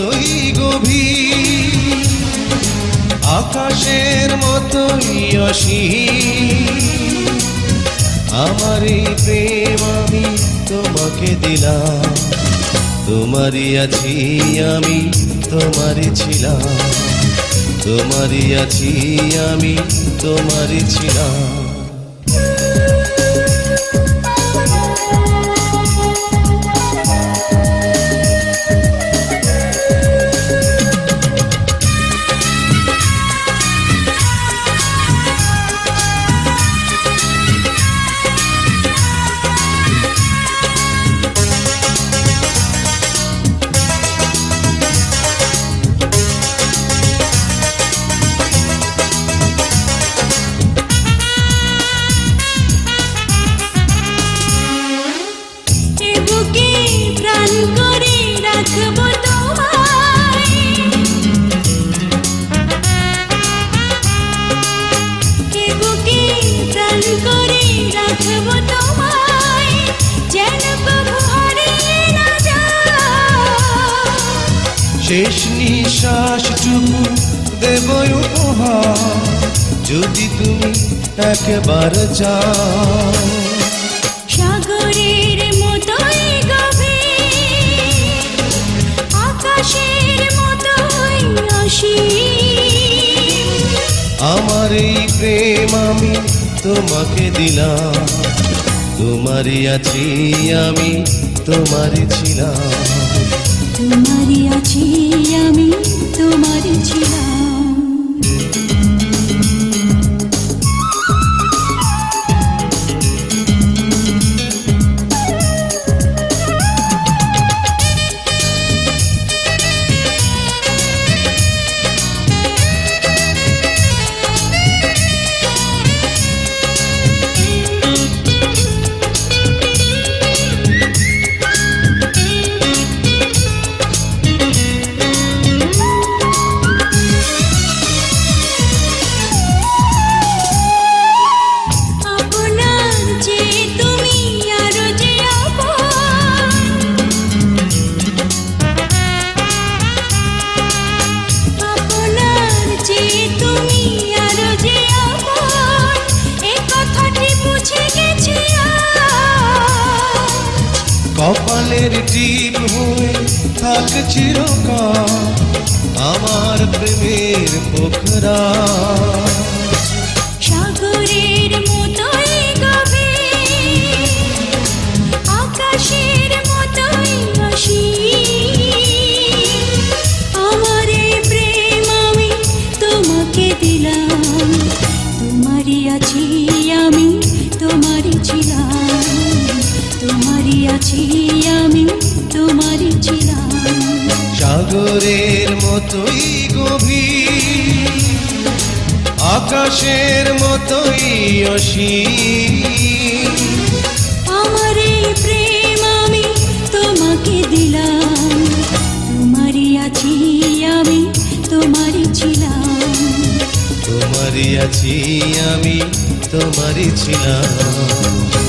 মতোই গভীর, আকাশের মতোই অসীম। আমার এই প্রেম আমি তোমাকে দিলাম, তোমারই আছি আমি, তোমারই ছিলাম, তোমারই আছি আমি, তোমারই ছিলাম। শেষ নিঃশ্বাসটুকু দেব উপহার, যদি তুমি একবার যাও। সাগরের মতোই গভীর, আকাশের মতোই অসীম। আমার এই প্রেম আমি তোমাকে দিলাম, তোমারই আছি আমি, তোমারই ছিলাম, তোমারই আছি আমি, তোমারই ছিলাম। কপালের টিপ হয়ে থাক চিরকাল আমার প্রেমের পোখরা। সাগরের মতোই গভীর, আকাশের মতোই অসীম। আমার এই প্রেম আমি তোমাকে দিলাম, তোমারই আছি আমি, তোমারই ছিলাম, তোমারই আছি আমি, তোমারই ছিলাম। সাগরের মতোই গভীর, আকাশের মতোই অসীম। আমার এই প্রেম আমি তোমাকে দিলাম, তোমারই আছি আমি, তোমারই ছিলাম, তোমারই আছি আমি, তোমারই ছিলাম।